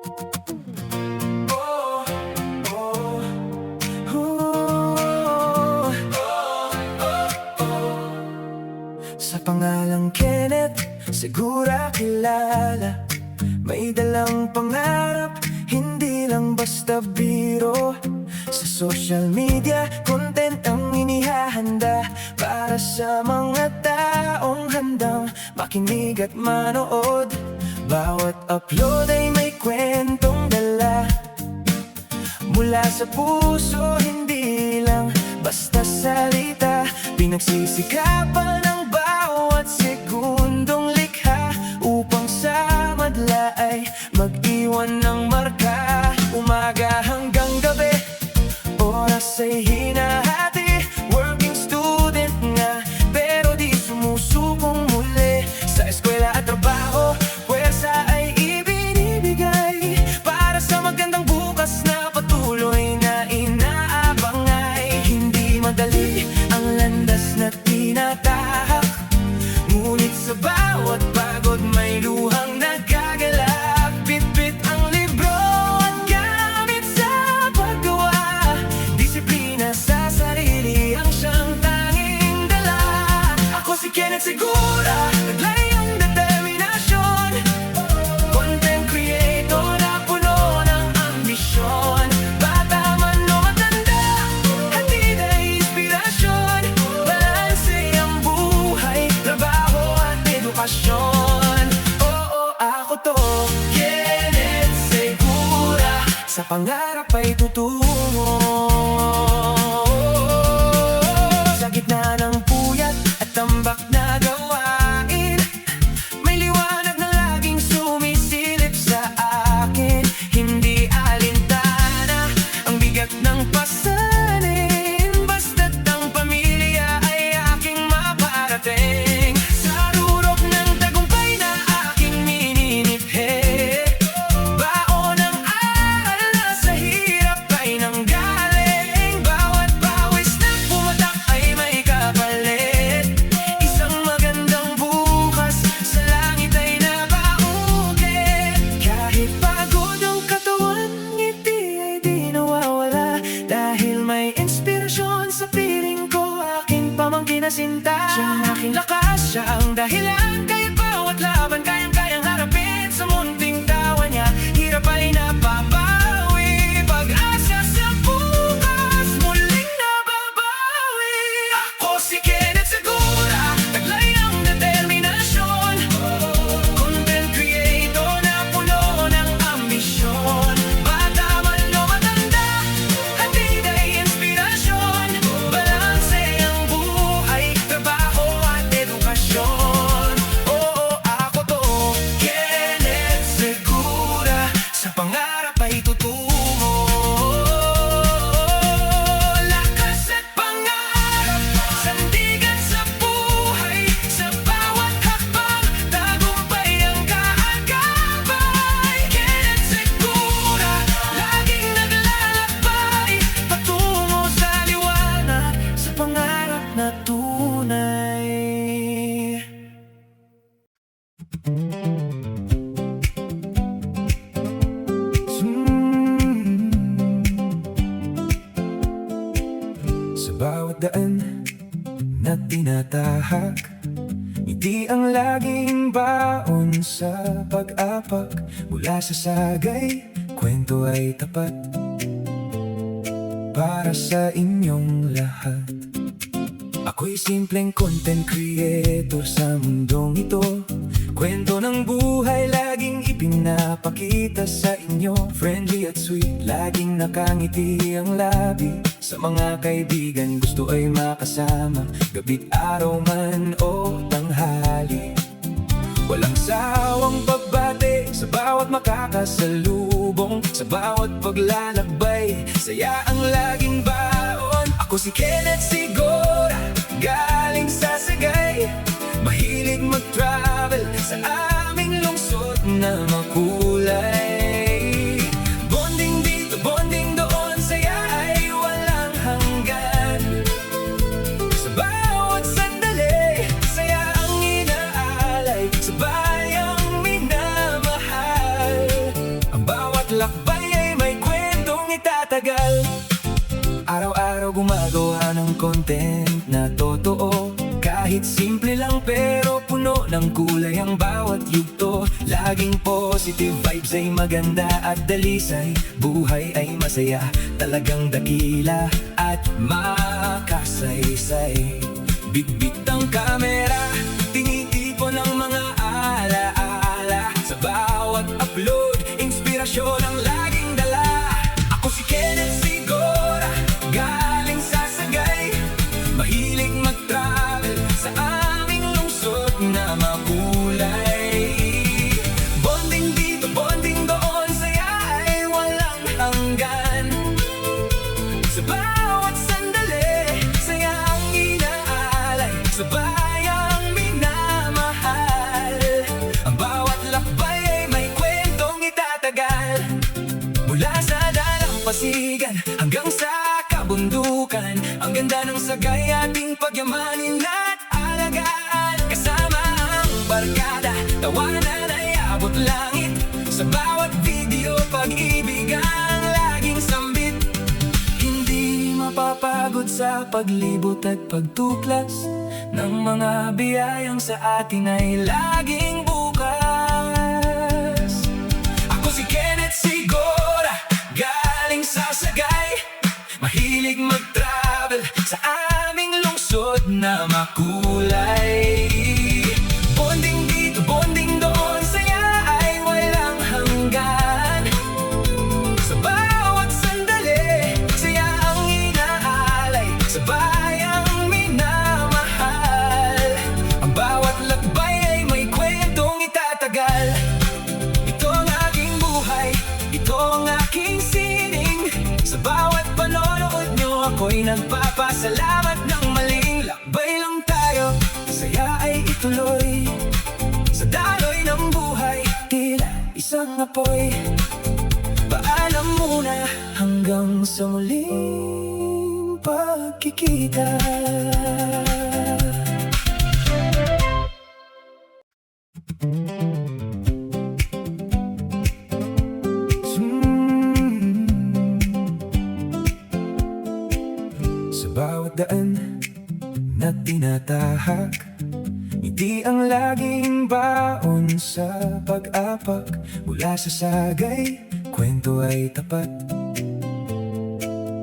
Oh, oh, oh, oh. Sa pangalang Kenneth, sigura kilala. May dalang pangarap, hindi lang basta biro. Sa social media, content ang inihahanda para sa mga taong handang makinig at manood. Bawat upload ay may kwentong dala mula sa puso, hindi lang basta salita. Pinagsisikapan ng bawat segundong likha upang sa madla ay mag-iwan ng marka. Umaga hanggang gabi, oras ay hinahati. Working student nga, pero di sumusubong muli. Sa eskwela at trabaho, pwersa ay ibinibigay para sa magandang bukas na patuloy na inaabang. Ay hindi madali ang landas na tinatahak, ngunit sa bawat pagod may luhang nagagalak. Bit-bit ang libro at gamit sa paggawa. Disiplina sa sarili ang siyang tanging dala. Ako si Kenneth Segura, naglayong determinasyon. Content creator na puno ng ambisyon. Bata man o matanda, hatid ay inspirasyon. Balanse ang buhay, trabaho at edukasyon. Oo, ako to, Kenneth Segura. Sa pangarap ay tutungo. Sa gitna ng puyat at tambak na gawain, may liwanag na laging sumisilip sa akin. Hindi alintana ang bigat ng pasanin, basta't ang pamilya ay aking maparating. Sa rurok ng tagumpay na aking mininiphe, baon ng aral na sa hirap ay nanggaling. Bawat pawis na pumatak ay may kapalit. Isang magandang bukas sa langit ay nabaukit. Kahit pagod ang katawan, ngiti ay di nawawala. Dahil may inspirasyon sa piling ko, aking pamangkin na sinta. Siya ang aking lakas, siya ang dahilan, kaya bawat laban kayang-kayang harapin. Sa munting tawa niya, hirap ay napapawi. Pag-asa sa bukas, muling nababawi. Ako si Kenneth Segura, taglay ang determinasyon. Content creator na puno ng ambisyon. Bata man o matanda, hatid ay inspirasyon. Balanse ang buhay, trabaho at edukasyon. Oo, ako to, Kenneth Segura. Sa pangarap ay tutungo. Lakas at pangarap, sandigan sa buhay. Sa bawat hakbang, tagumpay ang kaagapay. Kenneth Segura, laging naglalakbay patungo sa liwanag, sa pangarap na tunay. Sa bawat daan na tinatahak, ngiti ang laging baon sa pag-apak. Mula sa sagay, kwento ay tapat para sa inyong lahat. Ako'y simpleng content creator sa mundong ito. Kwento ng buhay laging ipinapakita sa inyo. Friendly at sweet, laging nakangiti ang labi. Sa mga kaibigan gusto ay makasama, gabi't araw man o tanghali. Walang sawang pagbati sa bawat makakasalubong. Sa bawat paglalakbay, saya ang laging baon. Ako si Kenneth Segura, galing sa Sagay. Mahilig mag-travel sa aming lungsod na makulay. Bonding dito, bonding doon, saya ay walang hanggan. Sa bawat sandali, saya ang inaalay sa bayang minamahal. Ang bawat ng kulay ang bawat yugto. Laging positive vibes ay maganda at dalisay. Buhay ay masaya, talagang dakila at makasaysay. Bitbit ang kamera, tinitipon ang mga alaala. Sa bawat upload, inspirasyon ang laging dala. Ako si Kenneth Sigora, galing sa Sagay. Mahilig mag-travel sa aming lungsod na makulay. Bonding dito, bonding doon, saya ay walang hanggan. Sa bawat sandali, saya ang inaalay. Sa bayang minamahal, ang bawat lakbay ay may kwentong itatagal. Mula sa dalampasigan hanggang sa kabundukan, ang ganda ng Sagay ating pagyamanin at alagaan. Kasama ang barkada, tawanan ay abot langit. Sa bawat video, pag-ibig ang laging sambit. Hindi mapapagod sa paglibot at pagtuklas ng mga biyayang sa atin ay laging bukas. Ako si Kenneth Sigora, galing sa Sagay. Mahilig mag-travel sa aming lungsod na makulay. Bonding dito, bonding doon, saya ay walang hanggan. Sa bawat sandali, saya ang inaalay. Sa bayang minamahal, ang bawat lakbay ay may kwentong itatagal. Ito ang aking buhay, ito ang aking sining. Sa bawat panonood nyo, ako'y nagpapasalamat ng maling lakbay lang tayo. Saya ay ituloy sa daloy ng buhay, tila isang apoy. Paalam muna hanggang sa muling pagkikita. Sa bawat daan na tinatahak, ngiti ang laging baon sa pag-apak. Mula sa Sagay, kwento ay tapat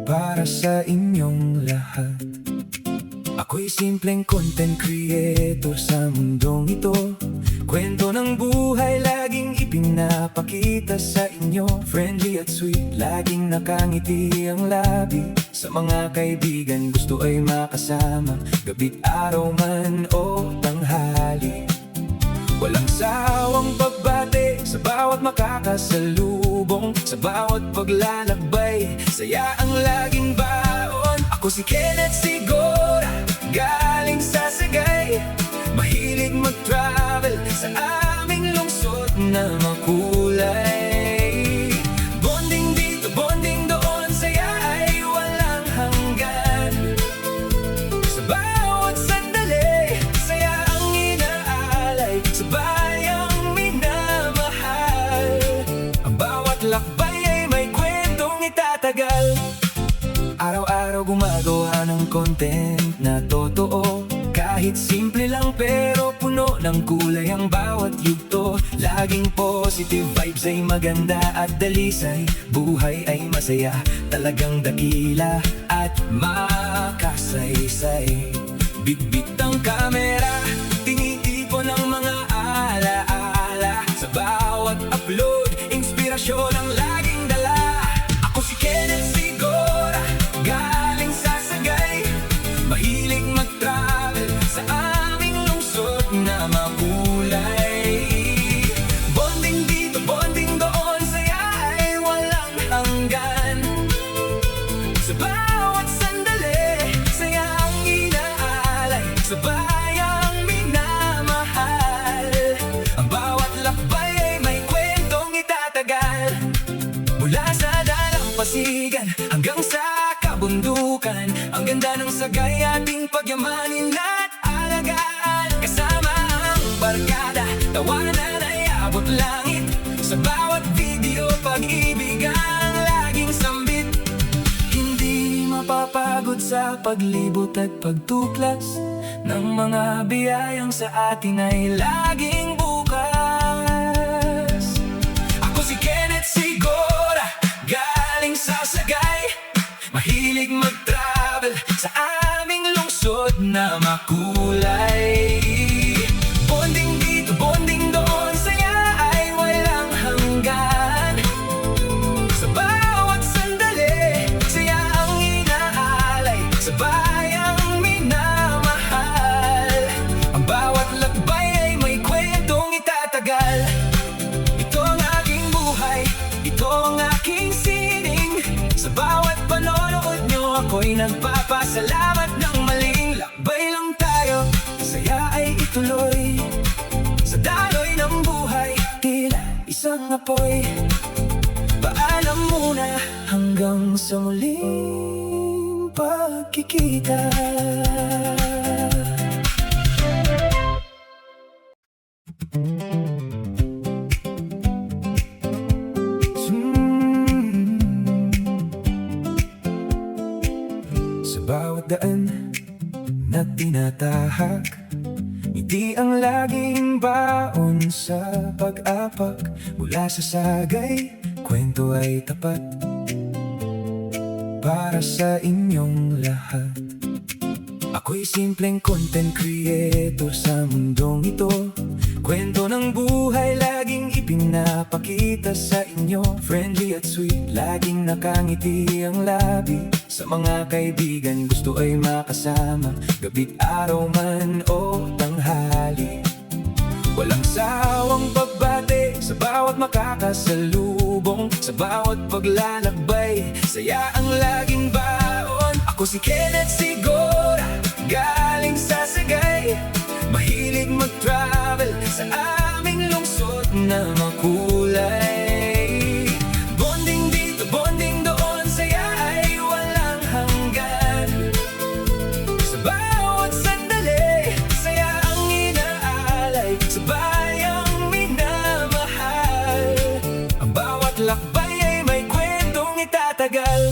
para sa inyong lahat. Ako'y simpleng content creator sa mundong ito. Kwento ng buhay laging ipinapakita sa inyo. Friendly at sweet, laging nakangiti ang labi. Sa mga kaibigan gusto ay makasama, gabi't araw man o tanghali. Walang sawang pagbate sa bawat makakasalubong. Sa bawat paglalakbay, saya ang laging baon. Ako si Kenneth Sigora, galing sa Sagay. Mahilig mag-travel sa aming lungsod na makulay. Bonding dito, bonding doon, saya ay walang hanggan. Sa bawat sandali, saya ang inaalay. Sa bayang minamahal, ang bawat lakbay ay may kwentong itatagal. Araw-araw gumagawa ng content na totoo. Kahit simple lang pero puno ng kulay ang bawat yugto. Laging positive vibes ay maganda at dalisay. Buhay ay masaya, talagang dakila at makasaysay. Bitbit ang kamera, tinitipon ang mga alaala. Sa bawat upload, inspirasyon ang laging dala. Ako si Kenneth Sigora, galing sa Sagay. Mahilig mag-travel sa aming lungsod na makulay. Bonding dito, bonding doon, saya ay walang hanggan. Sa bawat sandali, saya ang inaalay. Sa bayang minamahal, ang bawat lakbay ay may kwentong itatagal. Mula sa dalampasigan hanggang sa kabundukan, ang ganda ng Sagay ating pagyamanin at alagaan. Kasama ang barkada, tawanan ay abot langit. Sa bawat video, pag-ibig ang laging sambit. Hindi mapapagod sa paglibot at pagtuklas ng mga biyayang sa atin ay laging bukas. Ako si Kenneth Sigora, galing sa Sagay, mahilig mag-travel sa aming lungsod na makulay. Bonding dito, bonding doon, saya ay walang hanggan. Sa bawat sandali, saya ang inaalay sa bayang minamahal. Ang bawat lakbay ay may kwentong itatagal. Ito ang aking buhay, ito ang aking sining. Sa bawat panonood nyo, ako'y nagpapasalamat ng maling lakbay lang tayo. Saya ay ituloy sa daloy ng buhay, tila isang apoy. Paalam muna hanggang sa muling pagkikita. Sa bawat daan na tinatahak, ngiti ang laging baon sa pag-apak. Mula sa Sagay, kwento ay tapat para sa inyong lahat. Ako'y simpleng content creator sa mundong ito. Kwento ng buhay laging ipinapakita sa inyo. Friendly at sweet, laging nakangiti ang labi. Sa mga kaibigan gusto ay makasama, gabi't araw man o tanghali. Walang sawang pagbati sa bawat makakasalubong, sa bawat paglalakbay, saya ang laging baon. Ako si Kenneth Sigora, galing sa Sagay, mahilig mag-travel sa aming lungsod na makulay. Bonding dito, bonding doon, saya ay walang hanggan. Sa bawat sandali, saya ang inaalay sa bayang minamahal. Ang bawat lakbay ay may kwentong itatagal.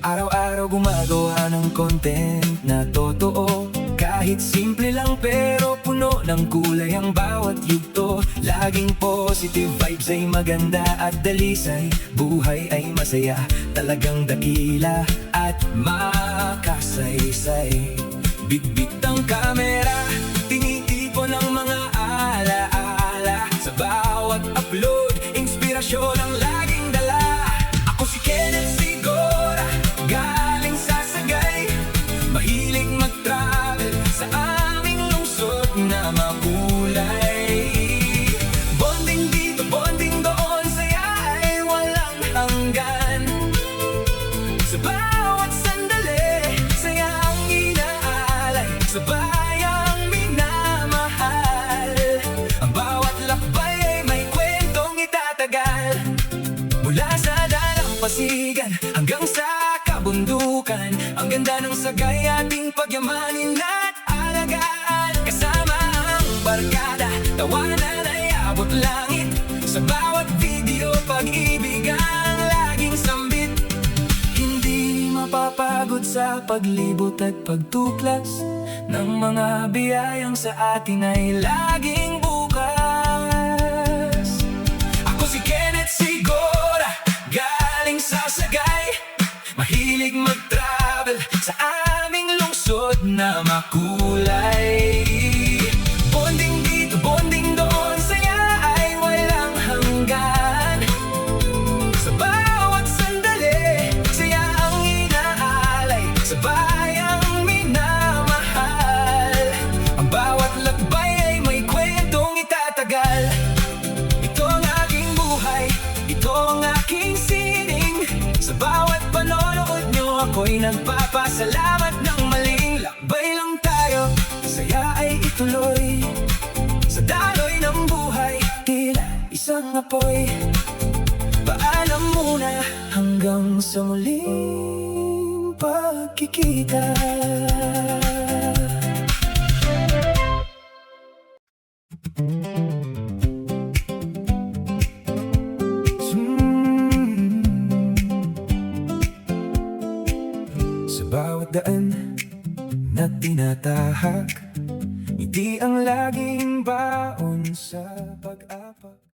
Araw-araw gumagawa ng content na totoo, kahit simple lang pero puno ng kulay ang bawat yugto. Laging positive vibes ay maganda at dalisay. Buhay ay masaya, talagang dakila at makasaysay. Bitbit ang kamera, tinitipon ang mga alaala. Sa bawat upload, inspirasyon ang laging dala. Ako si Kenneth Sigora, galing sa Sagay, mahilig mag-travel sa aming lungsod na makulay. Bonding dito, bonding doon, saya ay walang hanggan. Sa bawat sandali, saya ang inaalay sa bayang minamahal. Ang bawat lakbay ay may kwentong itatagal. Mula sa dalampasigan hanggang sa kabundukan, ang ganda ng Sagay ating pagyamanin at alagaan. Kasama ang barkada, tawanan ay abot langit. Sa bawat video, pag-ibig ang laging sambit. Hindi mapapagod sa paglibot at pagtuklas ng mga biyayang sa atin ay laging bukas. Ako si Kenneth Sigora, galing sa Sagay, mahilig mag-travel sa aming lungsod na makulay. Bonding dito, bonding doon, saya ay walang hanggan. Sa bawat sandali, saya ang inaalay sa bayang minamahal. Ang bawat lakbay ay may kwentong itatagal. Ito ang aking buhay, ito ang aking sining. Sa bawat panonood nyo, ako'y nagpapasalamat ng maling lakbay lang tayo. Saya ay ituloy sa daloy ng buhay, tila isang apoy. Paalam muna hanggang sa muling pagkikita. Sa bawat daan na tinatahak, ngiti ang laging baon sa pag-apak.